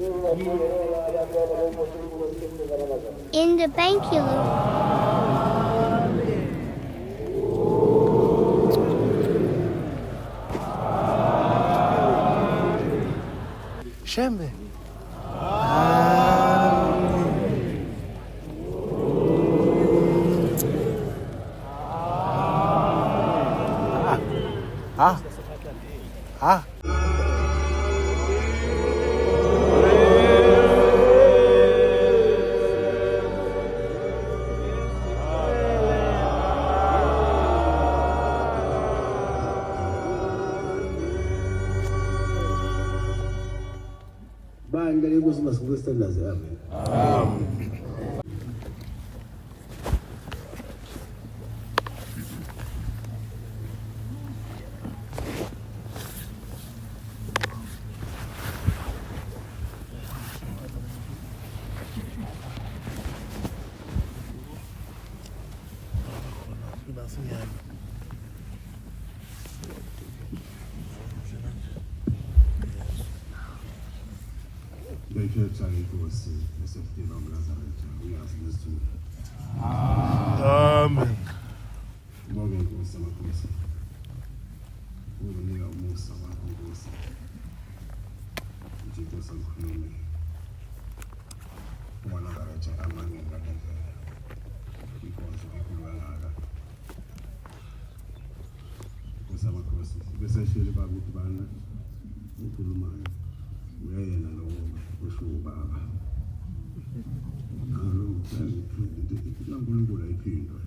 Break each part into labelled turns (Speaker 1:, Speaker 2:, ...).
Speaker 1: In the bankulo.
Speaker 2: Shembe.
Speaker 3: Bani ngeke kusima sikustandaze amen. Bekhetha inkosi esefika uNazaretha uyazi lesizulu.
Speaker 2: Amen.
Speaker 3: Bonke inkosi amakhosi. Unika umusa wakho inkosi. Nje inkosi akukhulume. uNazaretha amanye ngakenzela. Inkosi ikhululaka. Inkosi amakhosi bese shiri bakuthi bana ukhulumayo. Uyayena lo kusho ubaba. uNkulunkulu ayiphindwe.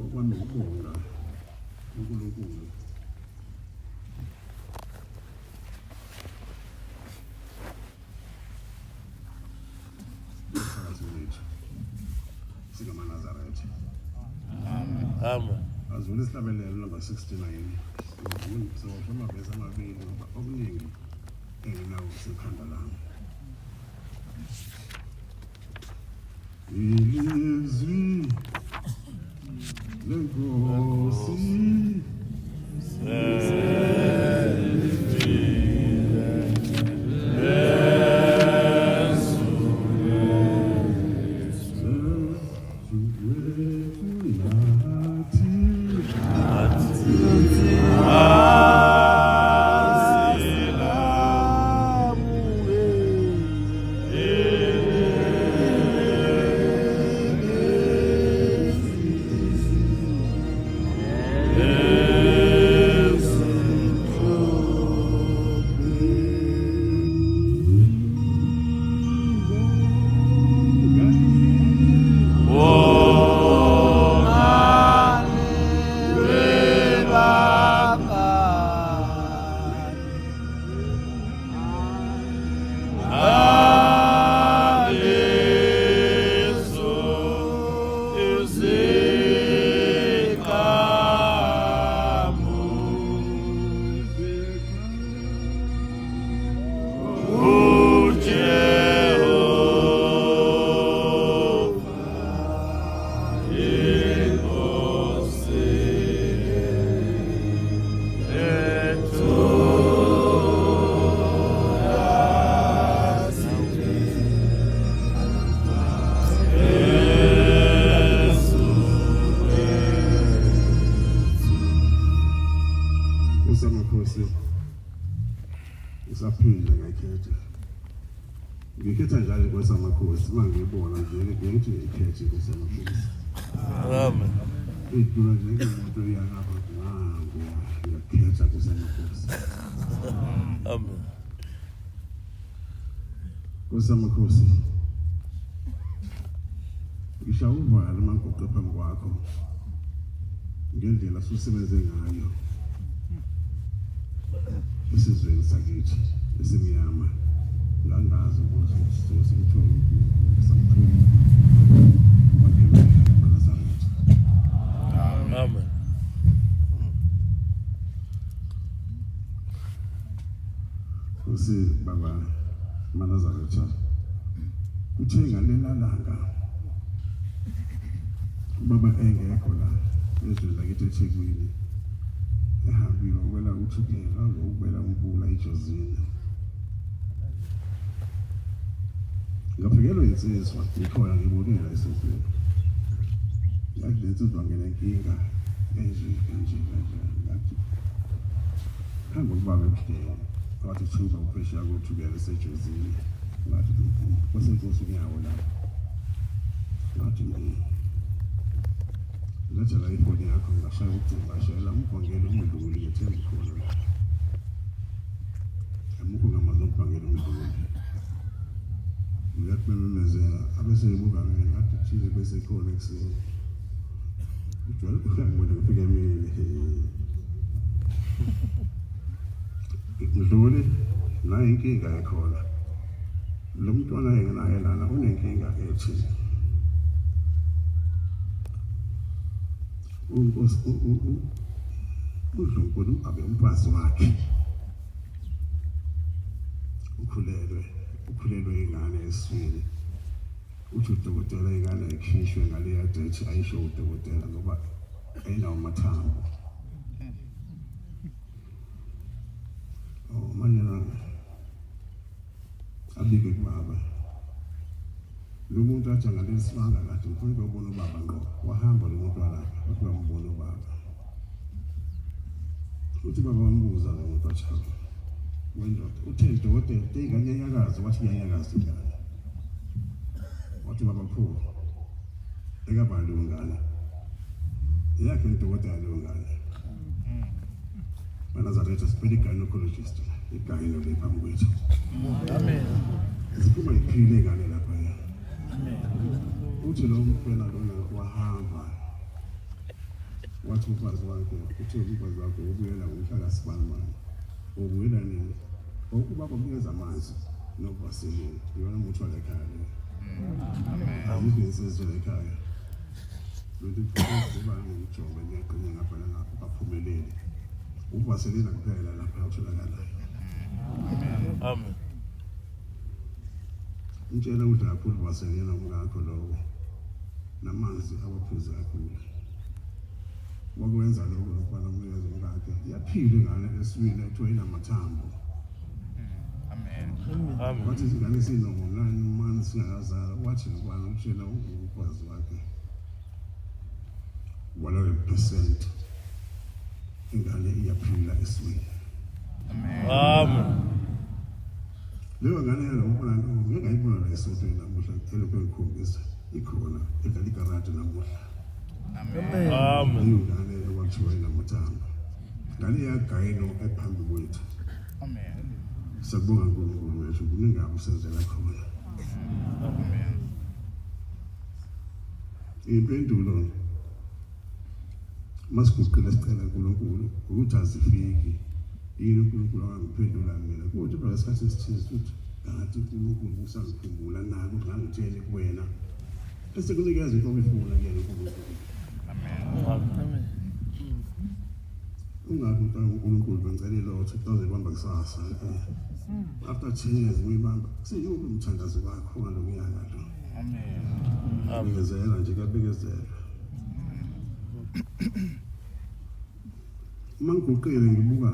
Speaker 3: Okwami ukubonga uNkulunkulu. SikaMaNazaretha.
Speaker 2: Amen.
Speaker 3: Azule isihlabelelo number 69. Sewashona bese amabili ngoba okuningi enginawo sekhanda lami. Ilizwi lenkosi usaphinde ngakhetha. Ngikhetha njalo kwesamakhosi mangibona nje ngithi ngikhethe kwesamakhosi.
Speaker 2: Amen.
Speaker 3: Idula njengomuntu uyalapha ngiyakhetha kwesamakhosi.
Speaker 2: Amen.
Speaker 3: Kwesamakhosi. Ngishawuvala mangoqe phambi kwakho. Ngendlela susebenze ngayo. Isizweni sakithi esimnyama ngangazi ukuthi sizosithola samthula uMaNazaretha.
Speaker 2: Amen.
Speaker 3: Usi baba uMaNazaretha uthe ngalela langa ubaba engekho la ezweni lakithi eThekwini ehambile ukwela uthukela ukwela umbula eJozini ngafikelwa insizwa ikhona ngibonela esizweni yathi insizwa ngenkinga enje ngathi hamba ubaba ebudeni wathi thuba uphesha ukuthukela eseJozini ngathi kwasenkosi unyawo la ngathi letha la ifoni yakho ngashaya ucingo ngashayela umbhangela umdluli ngethemba khona amukho ngamazi umbhangela umdluli uyakubemezela abeseyibuka mina ngathi thile bese khona ekuseni ujwayele ukubona kufika emini mdluli nayo inkinga ekhona lo mntwana yengenaye lana unenkinga ethi uDlunkulu abe umfazi wakhe ukhulelwe ingane eswini uthi udokotela ingane ikhishwe ngaleya date ayisho udokotela ngoba ayinawo amathambo manje abike kubaba lo muntu athi ngalesibanga kade ngifuna ukubona ubaba ngqo wahamba lo muntu walapha wathi uyambona ubaba uthi baba wambuza lo muntu athi wendoda uthe udokotela ingane yakazi wathi iyanyakazi ingane wathi baba pho ekabali ingane yakhe udokotela lo ngane Nazareth spedi gynecologist igayino lephambi kwethu amen ziphuma iphile ngane lapha uthi lo mfana lona wahamba wathi umfazi wakhe uthi umfazi wakhe ubuyela ngomhlaka sibanimani ubuyela nini ukuba komnikeza amanzi novaselini yona umuntu walekhaya amen azibizwe lekhaya lo kuba ngijonga ngiyaqina ngapha lapha baphumelele uvaselina kuphela lapha utholakala amen Ngitshela ukuthi lapho uvaselina ngakho lowo namanzi awaphuza kakhulu wakwenza lokho lokubana umyeza ngakhe yaphila ingane eswini ethiwa inamathambo amen amen wathi izingane sino-9 months singakazala wathi ngokwana utshela ukwazi wakhe 100% ingane iyaphila eswini amen leyo ngane yalo umfana ngeke ayibona la eSotho namuhla elokho ikhombisa ikhona edlala ikarate namuhla amen amen ingane ekwathiwa inamathambo ngane yagayino ephambi kwethu amen sakubonga uNkulunkulu wethu kuningaba usenzela khona amen impendulo masikuqala sicela uNkulunkulu ukuthi azifiki yini uNkulunkulu angiphendula mina ukuthi phela isikhathi esithize ukuthi ngathi uNkulunkulu usangikhumbula nako ukuthi ngangitshele kuwena bese kunikeza into obefuna kuyena uNkulunkulu amen ungabe uNkulunkulu bengicela lo 2000 bamba kusasa after 10 years uyibamba siyuke umthandazo wakho ngalokuyaka lo amen abekezela nje kabekezela mangiguqile ngibuka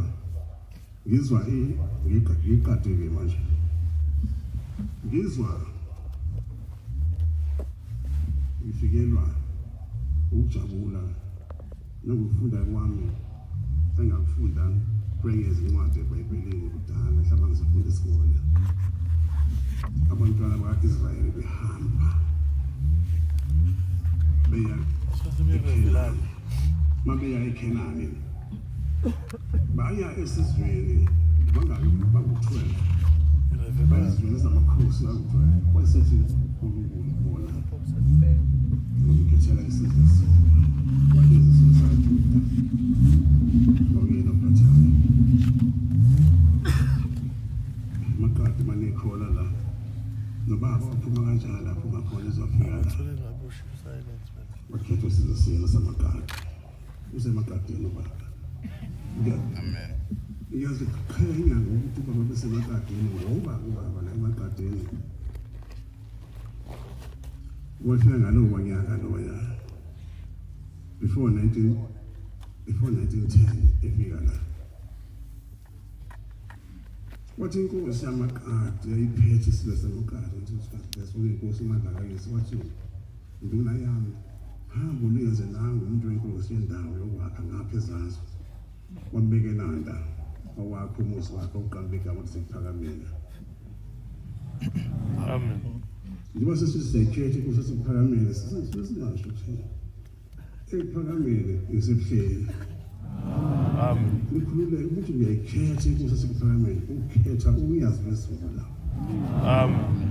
Speaker 3: ngizwa ngiqadeke manje ngizwa ngifikelwa ukujabula nokufunda kwami engakufunda kwenyezi incwadi eBhayibhelini kudala mhlawumbe ngizofunda isikole abantwana bakaIsrayeli behamba beya mabeya eKhenani baya esizweni bangu-12 bayizweni zamakhosi aku-12 wayesethi uNkulunkulu bona ngokukhethela isizwe walezi isizwe saJuda okuyena ophathayo makade manekhola la nobaba waphuma kanjani lapho ngakhona izofika la wakhetha isizwe sena samakade usemagadeni ubaba amen yazi khaya ngokuthi baba besemakadeni ngoba ubaba la emakadeni wafika ngalowo nyaka loya before 1910 efika la wathi inkosi yamakati yayiphethe isilo samakati ngisasuke inkosi uMandlakazi wathi nduna yami hamba uyenze nangu umuntu wenkosi yendawo yokwakha ngapha ezansi wambekelanda owakho umuzi wakho uqambe igama lisiphakamela.
Speaker 2: Amen.
Speaker 3: Njengoba sesizekhethe inkosi siphakamela sisingasho ukuthi ephakamele isebuhleli.
Speaker 2: Amen.
Speaker 3: Ukhululeke ukuthi uyayikhetha inkosi siphakamela ukhetha uyazi lesimo la.
Speaker 2: Amen.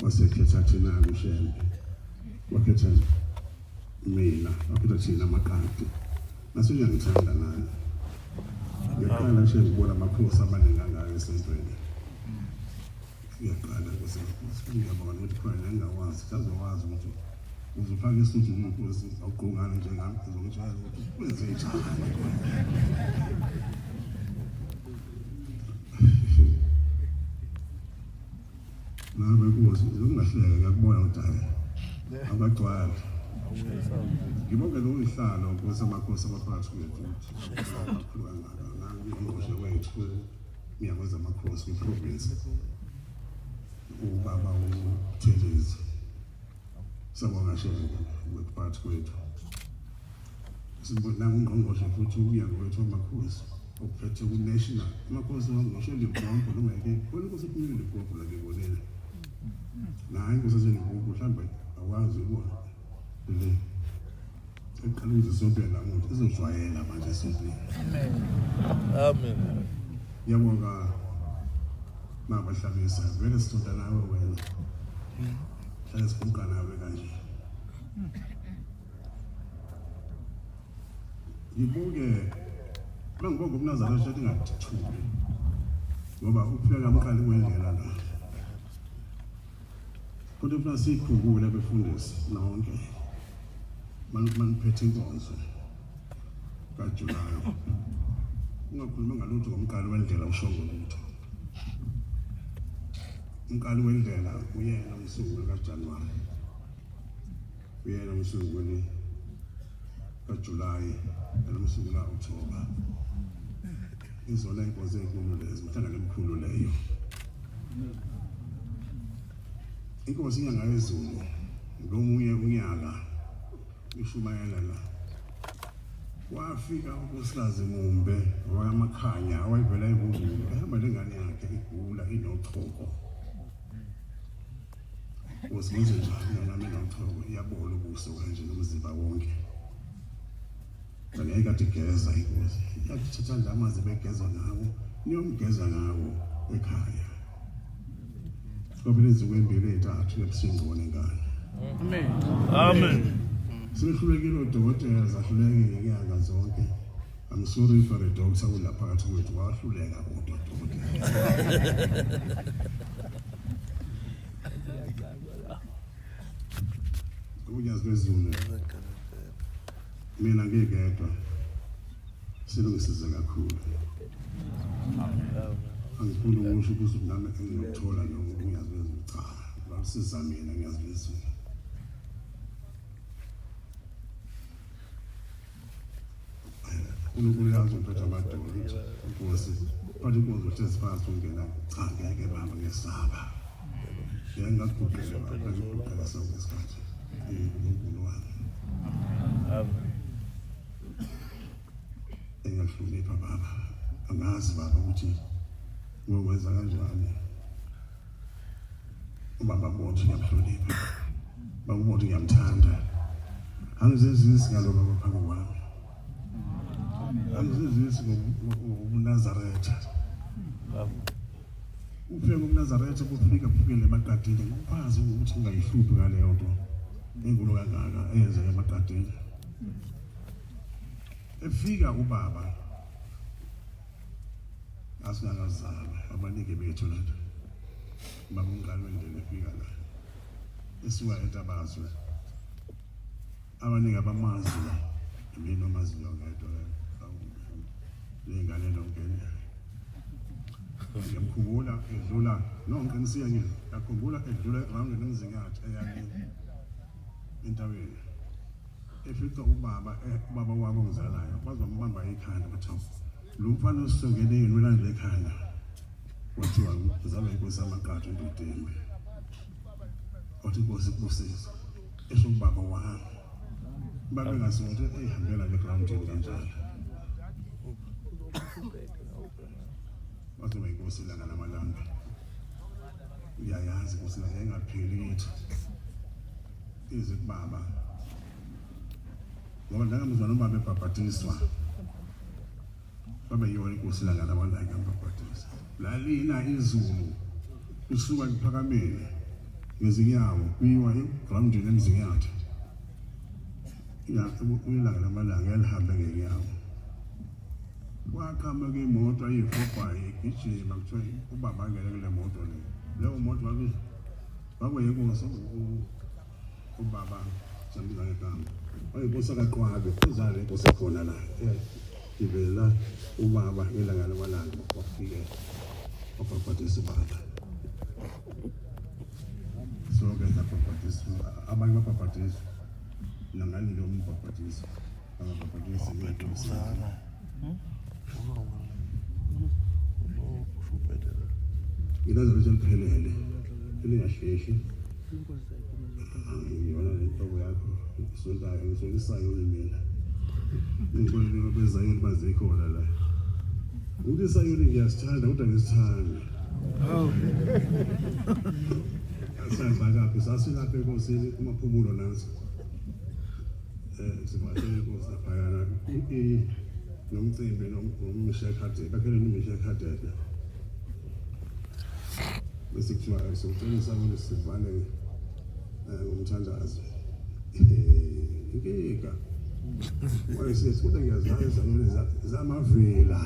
Speaker 3: Wasekhetha thina kushembe wakhetha mina wakhetha thina amakati nasonye ngithanda nani ngiyaqala nje ngibona amakhosi amaningi angaka esentweni ngiyaqala ngiyabona ukuthi khona engawazi sazowazi ukuthi uzofaka isuthu inkosi awugqokana njengami ngizokutshela ukuthi kwenze njani. Nabe kuze ungahleka ngiyakubona udala abagcwala ngibonke lo ihlalo kwesamakhosi abaphakathi kwethu ngingqongqoshe wethu ngiyakwenza amakhosi kwi-province ubaba uThelezi sabonga shenge phakathi kwethu sibona ungqongqoshe futhi uya kwethu amakhosi ophethe ku-national amakhosi wangisho libhombo lungeke khona inkosi ephumile libhombo lakebonela naye inkosi asenibhombo mhlawumbe awazi ukubona le eqala ukuzisonto namuntu izojwayela manje esintwini.
Speaker 2: Amen.
Speaker 3: Ngiyabonga nabahlabisa vele sisonta nawe wena hlale sibuka nawe kanje. Ngibuke mangibonga uMnazareth ethi ngathuki ngoba ukufika amqali wendlela la kodwa ufuna siphungule befundisi nonke maniphethe inkonzo kaJulayi ungakhuluma ngalutho ngomqali wendlela ushongo lutho. Umqali wendlela uyena umsunguli kaJanuwari uyena umsunguli kaJulayi nomsunguli kaOkthoba. Izona inkonzo enkulu lezo mhlanga lemkhulu leyo. Inkosi inyanga yezulu ngomunye unyaka ishumayela la wafika unkosikazi Mumbe wamakhanya awayivela ebumbulu ehamba lengane yakhe igula inochoko. Usibuze njani nami nochoko iyabona ubuso kanje nomzimba wonke. Ngeke kade geza inkosi yakuthatha nje amanzi begeza ngawo niyomgeza ngawo ekhaya. Ngoba kwembili entathu ebusingone ngane.
Speaker 2: Amen. Amen.
Speaker 3: Sihlulekile odokotela zahlulekile nyanga zonke. I'm sorry for the doctor ulapha phakathi kwethu wahluleka kodwa odokotela. Uyazi bezulu. Mina ngiyedwa. Silungisiza kakhulu. Angifuni ukusho ukuthi nami ngiyothola noma ngiyazi cha basiza mina ngiyazi lesimo. uNkulunkulu yazi umphethe amadolo inkosi bathi inkosi uthezifasa ungena cha ngeke baba ngesaba ngiyangakugqela ngikugqela sonke isikhathi uNkulunkulu wami.
Speaker 2: Amen.
Speaker 3: Engahlonipha baba angazi baba ukuthi ngokwenza kanjani ubaba bonke ngiyamhlonipha baba bonke ngiyamthanda angizenzisi ngaloko phambi kwami angizenzisi ngoNazaretha ufike ngoNazaretha kufika phukele emakadini ukwazi ukuthi ungayihluphi ngaleyo nto enkulu kangaka eyenze emakadini efika ubaba asingakazalwa abanike bethu lana baba umqali wendlela efika la esuka eNtabazwe abanike abamazi la mina omaziyo ngedwa lengane lonke ngiyamkhumbula edlula nonke nisiyangile yakhumbula edlula eround nemzingathi eyakini entabeni efica ubaba wabo ongizalayo bazombamba ikhanda bathi lo mfana osongele yena ulande ekhanda wathiwa uzalwa inkosi amaqatha endodeni wathi inkosi kusisa esho ubaba wami babe ngasothi ehambela le ground kanjalo wathi inkosi langa namalanga uyayazi inkosi langa engapheli kithi ize kubaba ngoba ndangamuzwana ubaba ebhabhatiswa babe yiyo inkosi langa namalanga ebhabhatiswa lalina izulu usuka kuphakameni ngezinyawo kuyiwa egroundini emzinyathi uyilanga namalanga elihambe ngenyawo wakhamba imoto ayifobhayi igijima kuthiwa ubaba angene kule moto leyo moto wakuyinkosi ubaba sambiza ngegama wayinkosi akaqwabe uzale inkosi ekhona la ivela ubaba ilanga lamalanga wafike wabhabhatisa ubaba sonke sabhabhatisa abanye babhabhatisa nangani lo mbhabhatisa ababhabhatisa inkosi ilazo lizoliphelele elingahleshi yona lentobo yakho isontayo ngisolisayo ulimela inkolelo bezayoni bazikhona la ukuthi isayoni ngiyasithanda kodwa ngisithanda asenza kaphi sasilapha enkosini kumaphumulo nazo sibatshele inkosi laphayana nomcimbi nomshaykhade bakhele nomshaykhade bese kuthiwa socela isabelo sivale umthandazo inkinga wayesithi kodwa ngiyazazi izabelo zamavela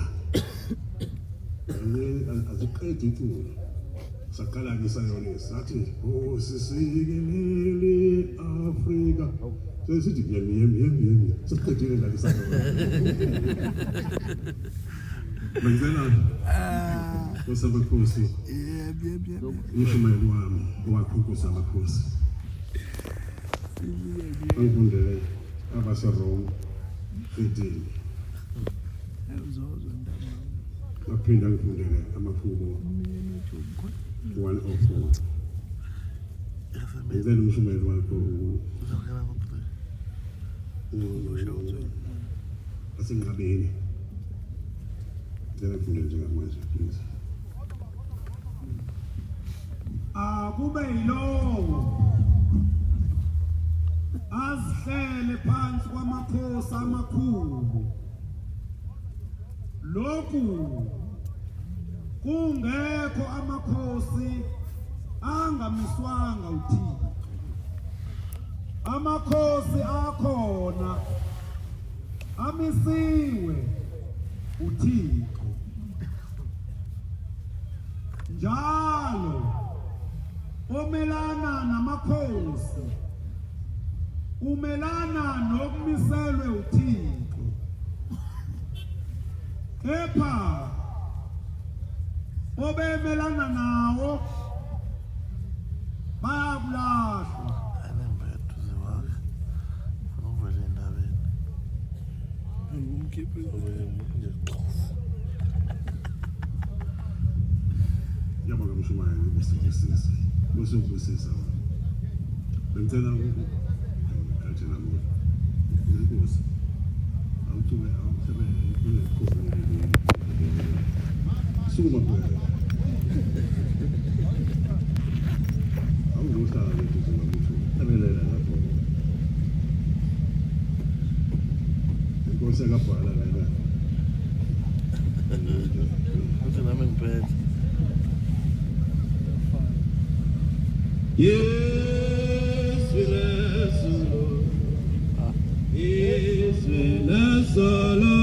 Speaker 3: aziqedi iculo saqala ngisayona sathi sisikelele Afrika sesithi yemi siqedile ngalisayona benzela Kosamakhosi umshumayeli wami owakhukusa amakhosi angifundele abaseRome 18 ngaphinda ngifundele amakhulu 104 benzela umshumayeli wakho asenqabeni ngeke ngifundele njengamanje please
Speaker 4: akube yilowo azihlele phansi kwamakhosi amakhulu lokhu kungekho amakhosi angamiswanga uThixo amakhosi akhona amisiwe uThixo njalo omelana namakhosi umelana nokumiselwe uThixo kepha obemelana nawo bayabulahlwa
Speaker 3: yabonga mshumayeli ubusisisa busubusisa bengicela ukuthi namuhla inkosi awucube awusebenze kunekhophi suma kuwe awuzohlala lethu singamuthi abelela lapho inkosi akabhala la
Speaker 2: Athi nami ngiphethe.
Speaker 3: Yes, we bless the Lord. Yes, we bless the Lord.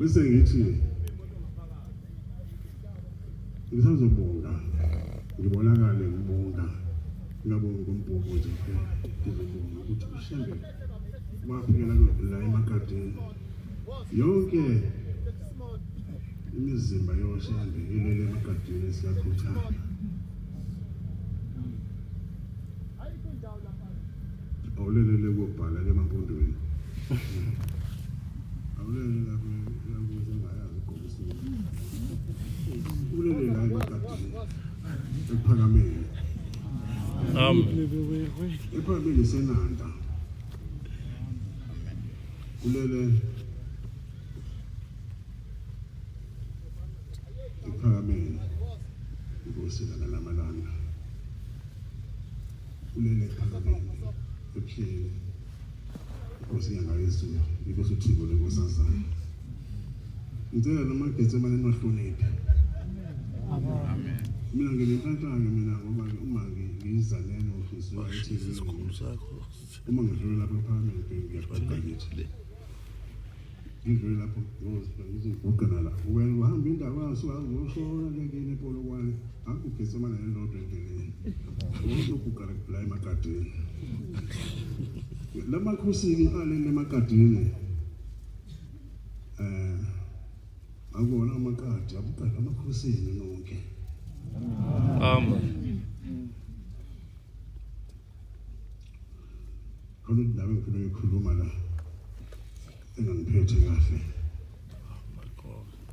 Speaker 3: bese ngithi ngisazobonga ngibonakale ngibonga ngiyabonga uMbhobho nje kuphela ngizobonga ukuthi ushembe wafikela la emakadeni yonke imizimba yoshembe ilele emakadeni siyakhuthana awulelele kubhala emampondweni awulelele lapho yakuze ngayazi ugqokisile ulele la emakadeni ephakameni ephakameni senanda ulele ephakameni ngosila ngalamalanga ulele ephakameni ephile Nkosi yangayizulu inkosi uThixo lenkosazana ngicela noma Getsemane nohloniphe amen mina nginenhlanhla mina ngoba uma ngizalene ofisiwa eThekwini uma ngidlula lapha eParliament ngiyaqhubeka ngithi ngidlula lapho ngiziguqana la wena uhamba indawo wasoshona ngene ePolokwane akuGetsemane nelodwa endleleni uzoguqala la emakadeni lama khusi alele emakadeni akubona amakadi abuqala amakhosini nonke amen khona indaba engifuna ukukhuluma la engangiphethe kahle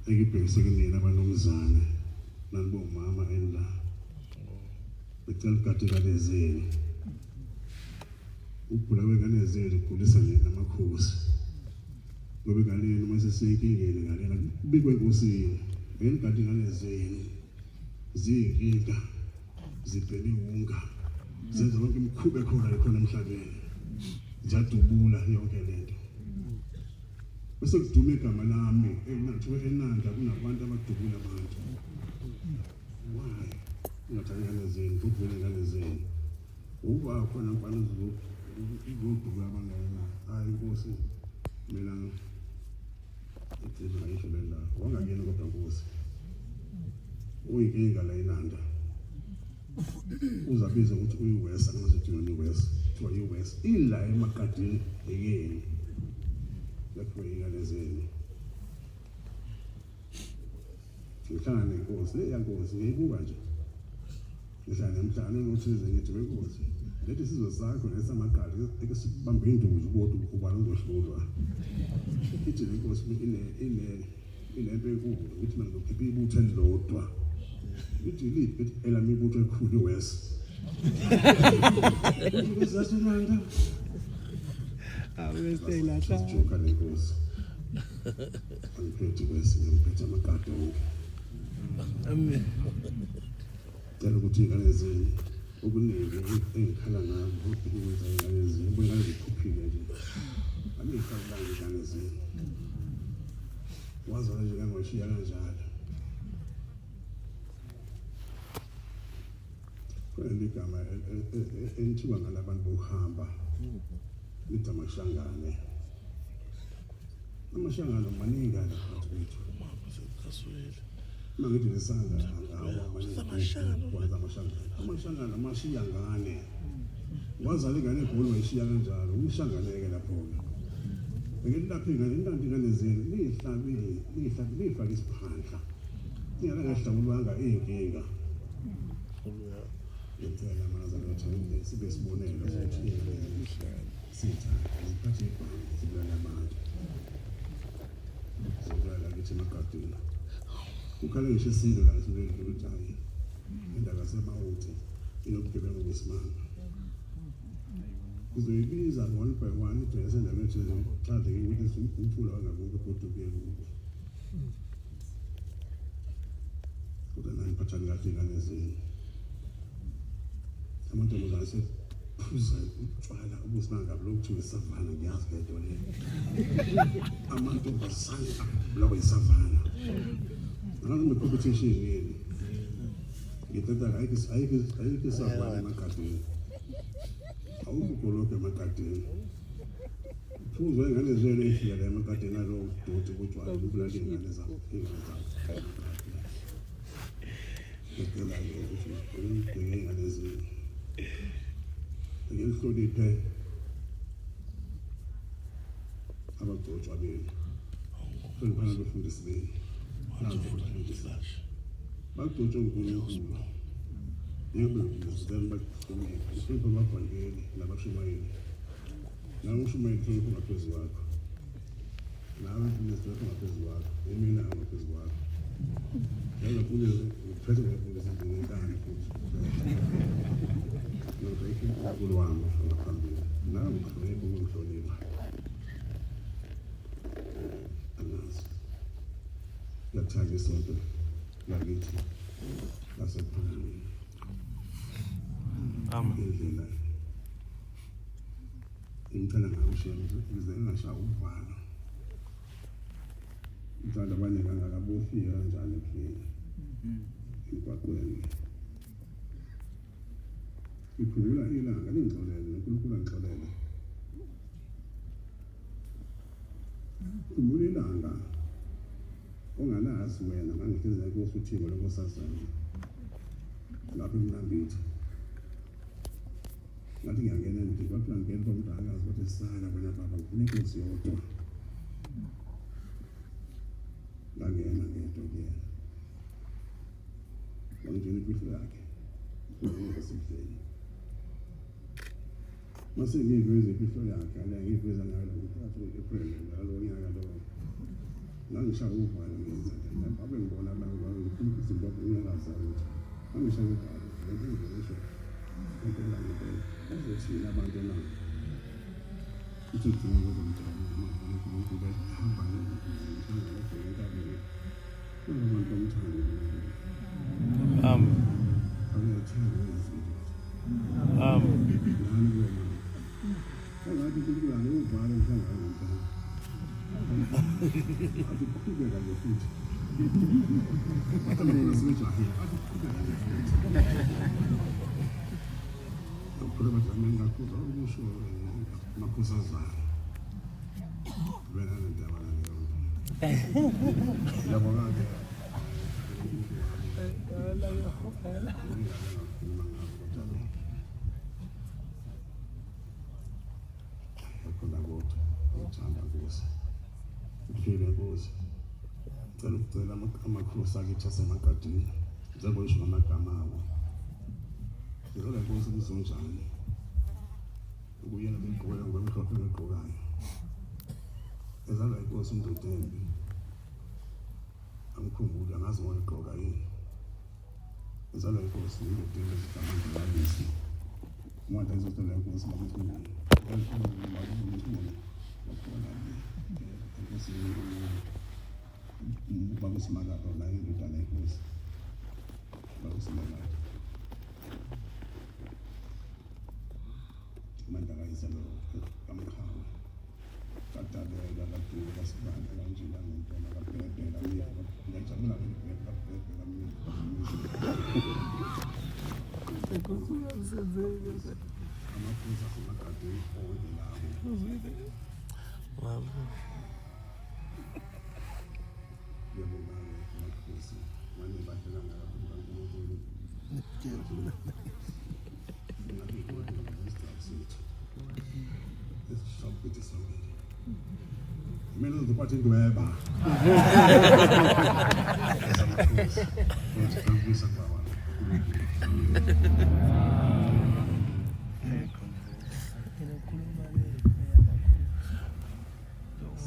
Speaker 3: engibhekise kunina abanomzane nanibomama endla becela kade kalezeni ukugula kwengane zeli kulisa namakhosi ngoba ingane noma sesiyinkingeni ngalela kubikwe enkosini ngengadi ingane zeli ziyinkinga zibhele unga zenza lonke imikhuba ekhona emhlabeni ziyadubula yonke lento bese kudume igama lami enanda kunabantu abadubula abantu why ungathanda ngezeni ukuvela ngezeni uba khona mfana izodubula abangena hayi inkosi mina itsela ayisho lena wangangena kodwa inkosi uyinkinga la inanda uzabiza ukuthi uyiwesa ngazothi yona iwesa kuthiwa iwesa ila emakadeni ekeni lapho ingalezeni ngihlala nenkosi leyankosi ngiyibuka nje ngihlala nemhlanje nothize ngithi wenkosi lethi sizwe sakho nesamagadi ekusibambe induku kodwa ubala ungohlulwa ithi lenkosi ilempe enkulu ngithi mina ngizokhipha ibutho elilodwa ithi lithi elami ibutho elikhulu iwest ngizasinanda awestay lapha joka lenkosi angiphethe kwesine ngiphethe amagadi onke amen cela ukuthi ingane zenu okuningi engikhala ngabo ukwenza ingane zenu ngeke ziphuphile nje amikhalanga ingane zenu wazana nje kangashiya kanjalo kweli igama elithiwa ngalabantu bokuhamba lithi amashangane maningi lapha kwethu mangithi nesandla amashangana amashiya ngane wazala ingane egoli wayishiya kanjalo uyishanganeke lapho-ke ngelapha ingane zenu liyifake isiphandla lingalangahlawulwanga iy'nkinga ngempela manazalothile sibe sibonelo sokuthi sithanda ngiphathe ibhange sibulala abantu sibulala kithi emagadini ukhale ngisho isilo la sibeke ukuthi hayi indaba yasemawuthi inobugebengu besimanga uzoyibiza one by one idress endaweni ethile chaze ukuthi umfula wangakubo kodwa kuye kubo kodwa naniphathani kahle ingane zenu amantombazane asephuza utshwala ubusimanga lokuthiwa isavana ngiyazi lento le amantombazane abulawa isavana nami competition yini ngithatha ayike savana emakadeni awukukoloke emakadeni Fuzo ingane zelo efika la emakadeni alo doti kuthiwa ukubulala ingane zakho ingane zakho ngicela ke ukuthi ungigcine ingane zelo ngilihloniphe abagcotshwa benu hloniphana befundisi benu nanzo ukufundisa bagcotshwe nguNkulunkulu yebo ngizicela bakuhloniphe uhloniphe ababhangeli nabashumayeli nawe ushumayeli hloniphe ngaphezu kwakho nawe umfundisi ngaphezu kwakho emina ngaphezu kwakho yebo kulezi uphethe ngefundisi ngentana futhi nobeke uNkulunkulu wami ngaphambili nawe uhloniphe ukungihlonipha anazi yathanda isonto lakithi lasephumulweni indlela ngicela ngawushela ukuze ngingashaya uvalo ngicela abanye kangakabofika kanjani eplane emgwaqweni ikhulula ilanga lingixolele uNkulunkulu angixolele khumbula ilanga ongalazi wena mangihlezi naKhosi uThixo lenkosazana lapho emnambithi ngathi ngiyangena endlini bathi ngangena bomntakazi bathi sisala bona baba ngifuna inkosi yodwa ngangena ngento kuyena ngangena kwiflo yakhe ngiyosifeni mase ngiveze kwiflo yakhe ala ngiveza ngalo ukuthi April ngalo nyaka lo ngangishaya uvalo ngenza lapha abe ngibona la izimbabwe ngingazali ngangishaya uvalo ngizisho ngempela ngempela uzothina abantu la ukuthi udinga ukuzomthatha uNkulunkulu hamba ngomthando amen Cela amakhosi akithi asemakadini njengoba isho amagama awo ngicela inkosi kuzonjani ukuyena begqoka ngomhlophe begqokayo ezala inkosi umdodembi amkhumbule angazi ngoba egqoka yini ezala inkosi umdodembi ezigamanga ngalisi umuntu ezothola inkosi makuthini inkosi bakusimakato la indodana inkosi bakusimakato manje akayiselo kamkhawa katabela kaduka kasibanda kanjena ngempela kabhebhela ngiyajabula ngempela kabhebhela amaphuzu asemakadeni onke lawo Mina ngizophatha indweba.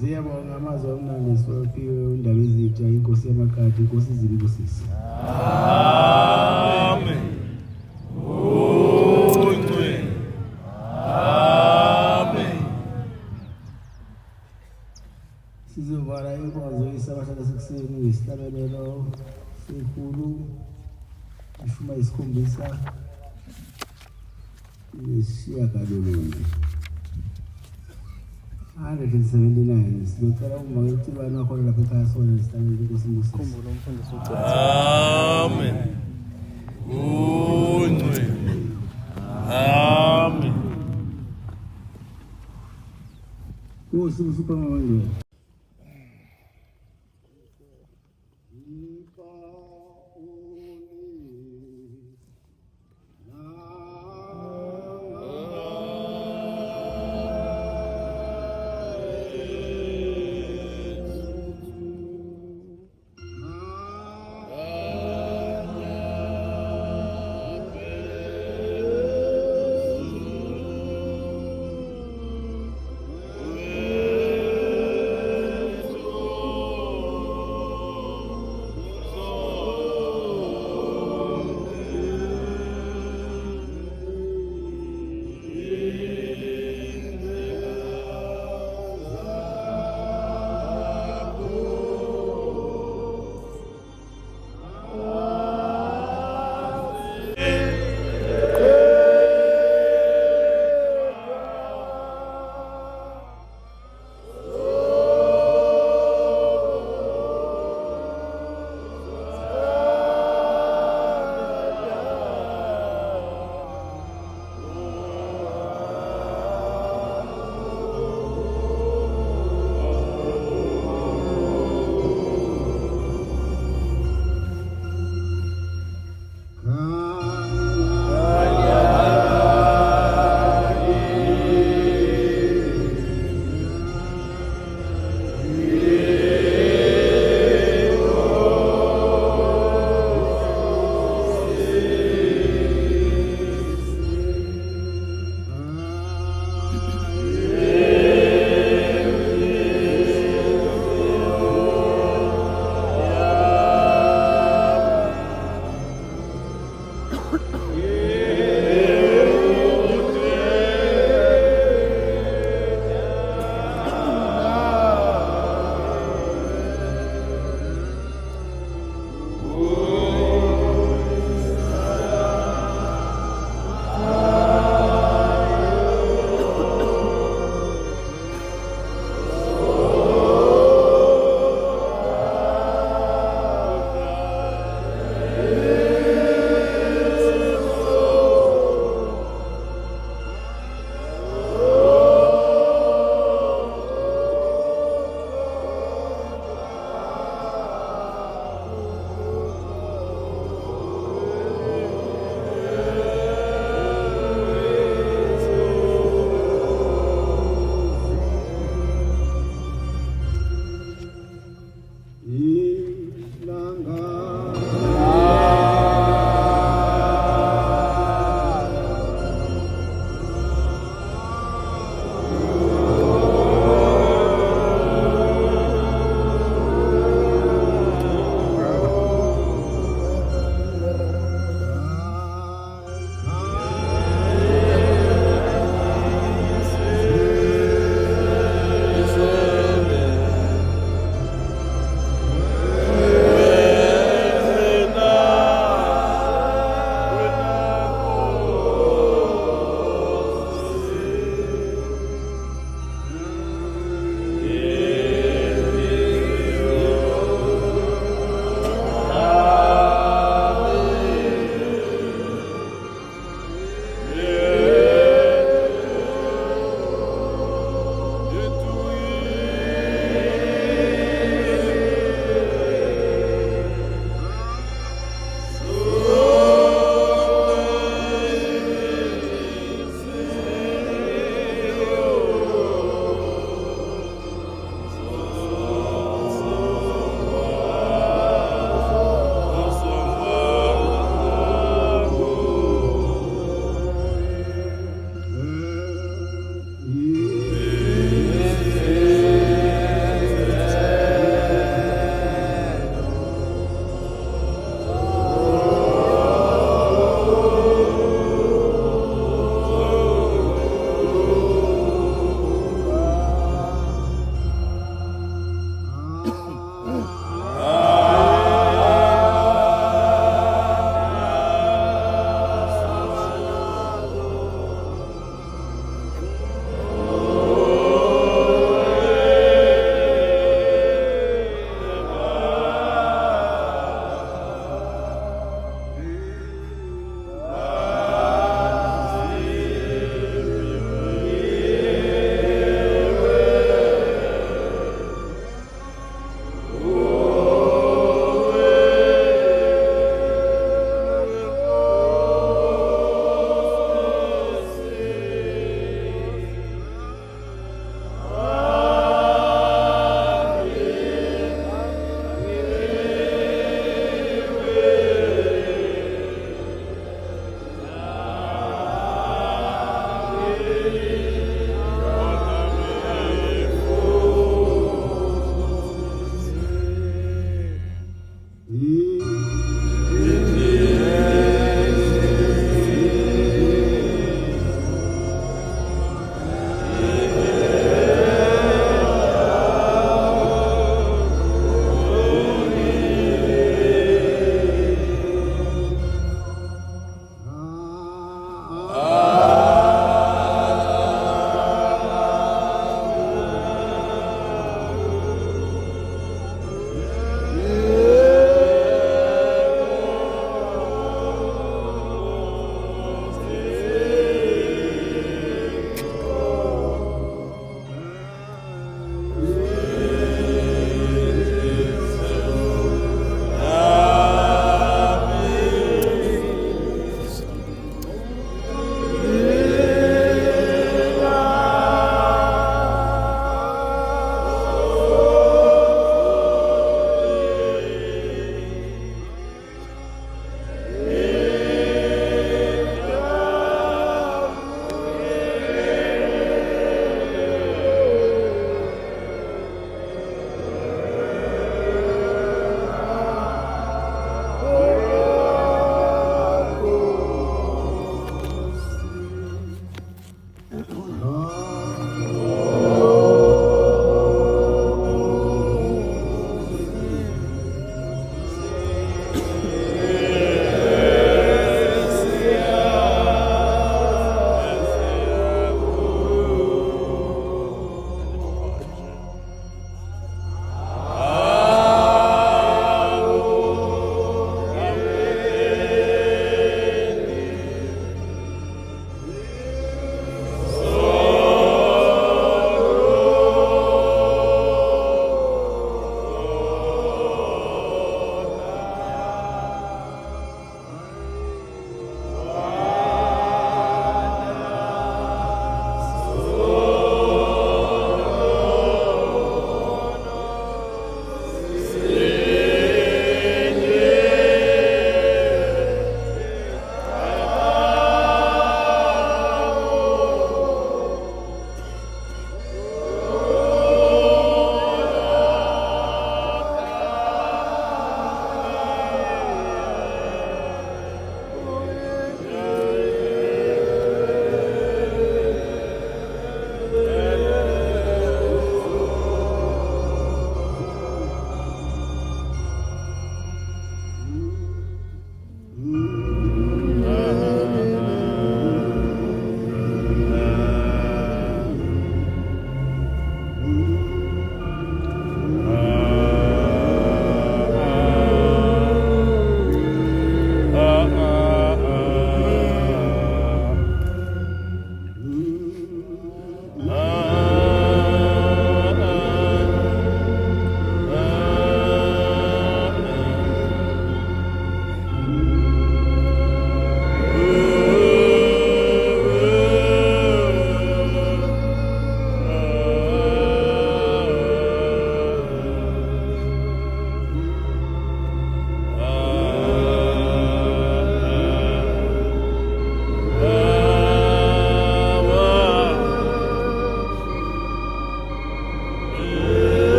Speaker 5: Siyabonga amazwi amnandi siphiwe undaba ezitsha inkosi yamakhadi inkosi izilibusisi.
Speaker 2: Amen. Amen.
Speaker 5: Sizovala inkonzo isabatha lasekuseni ngesihlabelelo senkulu ishuma isikhombisa nesishiyagalolunye 179 sizocela uma ngecibana wakhona lapha ekhaya sona nesihlabelelo inkosi imusisi.
Speaker 2: Amen. Amen.
Speaker 5: super mama.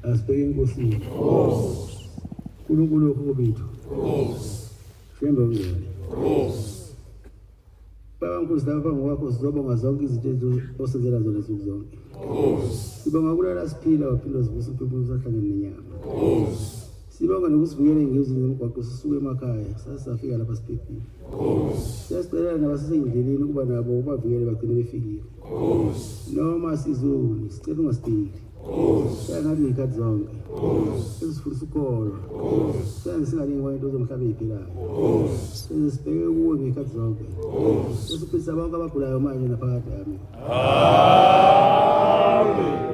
Speaker 5: asibheke enkosini. uNkulunkulu okho bethu. Shemba ngene. Baba Nkosi lapha ngokwakho sizobonga zonke izinto osenzela zona insuku zonke. Sibonga kulala siphila waphinda sivusa uphefumulo sahlangene nenyama. Sibonga nokusivikela engezweni zemigwaqo sisuke emakhaya sasafika lapha siphephile. Siyacela nabasesendleleni ukuba nabo ubavikele bagcine befikile. Noma sizoni sicela ungasideli. Sengathi ngikhathi zonke. Esifundisa ukholwa. Singalingwa into zomhlaba eziphilayo. Sibheke kuwe ngikhathi zonke. Esiphilisa bonke abagulayo manje naphakathi yami. Amen.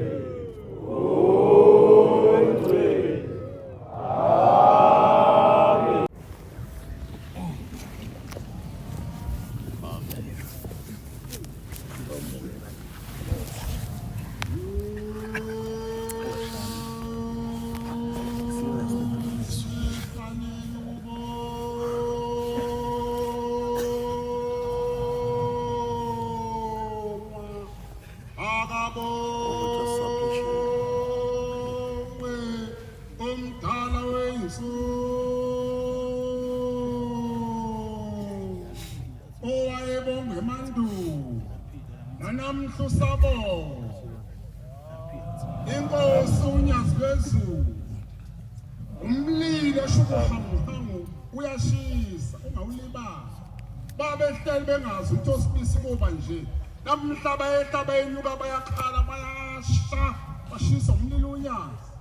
Speaker 4: Namhlaba ehlabeni bayakhala bayasha bashisa umlilo unyazi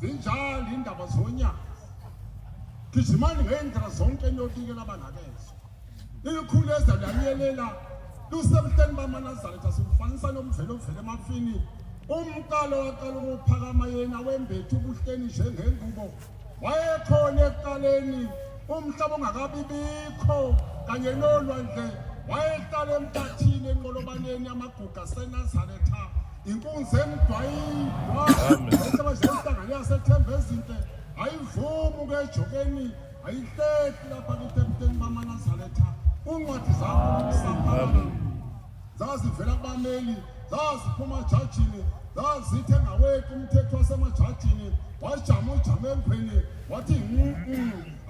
Speaker 4: zinjalo indaba zonyazi gijimani ngendlela zonke eniyobikela abangakezo ilikhulu ezalanyelela lusemhleni bamaNazaretha simfanisa nomvelo ovela emafini umqalo waqala ukuphakama yena wembethe ubuhleni njengengubo wayekhona ekuqaleni umhlaba ongakabibikho kanye nolwandle wayehlala emkhathini enqolobaneni yamagugu aseNazaretha inkunzi emdwayidwa esebahlangane yasethemba ezinhle ayivumi ukejokeni ayihlehli lapha kitempeni bamaNazaretha uncwadi zakho ukusaphala zazivela kubameli zaziphuma ejajini zazithi engawethu umthetho wasemajajini wajama ujama emkhweni wathi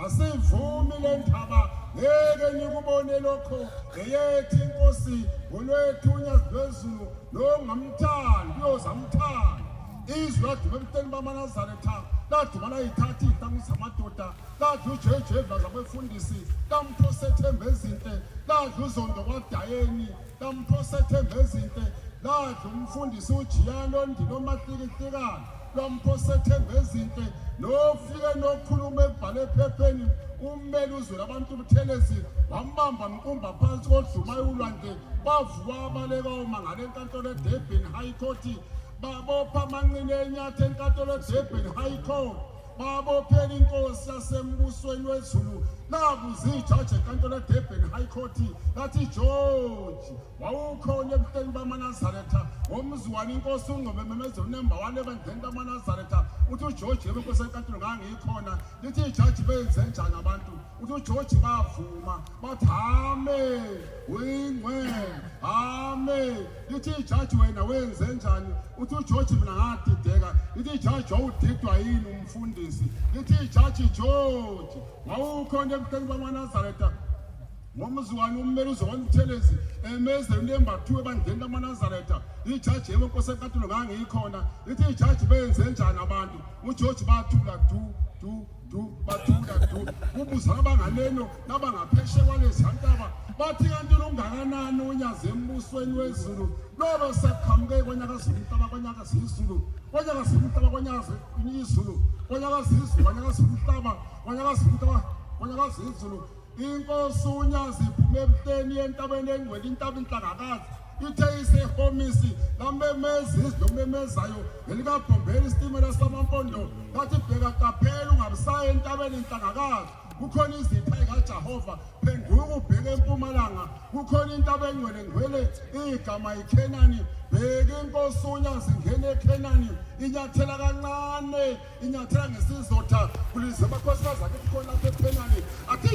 Speaker 4: asivumi le ndaba ngeke nikubone lokho eyethu inkosi ngolwethu unyazi lwezulu longamthandi uyozamthanda izwi ladume ebuteni bamaNazaretha ladumana yithatha iy'ntangu zamadoda ladla uJeje Dladla kwefundisi lamphosa ethemba ezinhle ladla uZondo kwaDayeni lamphosa ethemba ezinhle ladla umfundisi uJiyani Ondilo Mahlikihlekana lamphosa ethemba ezinhle nofike nokhuluma ebhale ephepheni ummeli uzwela abantu ubuthelezi wambamba mqumba phansi kodlumayo ulwandle bavuka abaleka omangale enkantolo eDurban High Court babopha amanqine enyatha enkantolo eDurban High Court babophela inkosi yasembusweni wezulu nabuza ijaji enkantolo eDurban High Court lathi George wawukhona ebuhleni bamaNazaretha ngomzukwane inkosi uNgcobo ememezela number 1 ebandleni bamaNazaretha uthi uGeorge yenkosi enkantolo ngangikhona lithi ijaji benze njani abantu uthi uGeorge bavuma bathi ame wingwe ame lithi ijaji wena wenze njani uthi uGeorge mina ngadideka lithi ijaji wawudidwa yini umfundisi lithi ijaji George wawukhona ebuhleni bamaNazaretha ngomzukwane ummeli uzobona ubuthelezi emezela number 2 ebandleni bamaNazaretha ijaji yenkosi enkantolo ngangikhona lithi ijaji benze njani abantu uGeorge bathula bathula ubuzana bangaleno nabangapheshe kwalezi yantaba bathi kanti ungakanani unyazi embusweni wezulu lobo seqhamuke konyakazi umhlaba konyakazi izulu konyakazi umhlaba konyakazi izulu konyakazi izulu konyakazi umhlaba konyakazi umhlaba konyakazi izulu inkosi unyazi iphume ebuhleni entabeni engcwele intaba inhlangakazi ithe isehomisi lamemeza izidlomemezayo ngelikabhombeli isitimela samampondo lathi bheka qaphela ungabisayo entabeni inhlangakazi kukhona izitha kaJehova phenduka ubheke empumalanga kukhona intaba engcwele ngcwele igama iKhenani bheka inkosi unyazi ngene lekhenani inyathela kancane inyathela ngesizotha kulize amakhosikazi akithi khona lapha ephenani athi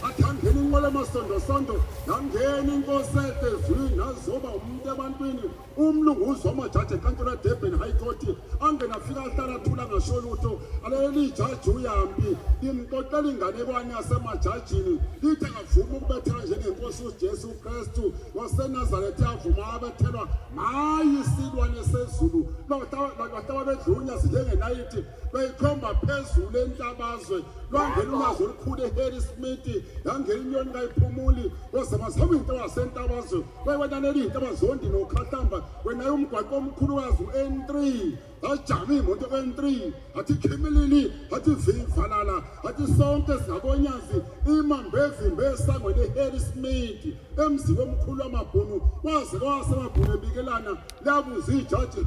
Speaker 4: athi angeni inqola emasondosondo nangeni inkosete ezulwini nazoba umuntu ebantwini umlunguzi wamajaji enkantolo eDurban High Court angena afika ahlala athula ngasho lutho aleli jaji uyambi imxoxela inganekwane yasemajajini lithi akavuma ukubethela njengenkosi uJesu Kristu waseNazaretha yavuma abethelwa mayi isilwane sezulu lotaba bedlunya sinjengenayithi beyikhomba phezulu entabazwe lwangena ulwazi olukhulu eHarry Smith yangena inyoni kayiphumuli wazamazama into wasentabazwe wena leli intabazondi nokhahlamba wena umgwaqo omkhulu wazi uN3 ajama imoto N3 athi khimilili athi vivalala athi sonke singabonyazi imambe evimbe esangweni eHarry Smith emzini omkhulu wamabhunu waze kwasemabhunu ebikelana labuza ijaji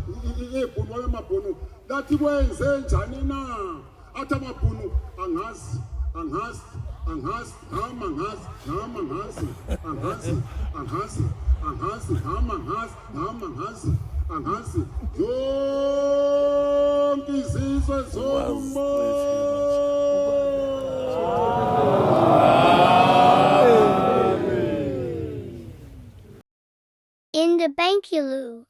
Speaker 4: ebhunu wamabhunu lathi kwenze njani na athi amabhunu angazi angazi zonke izizwe
Speaker 1: In the Bankulu.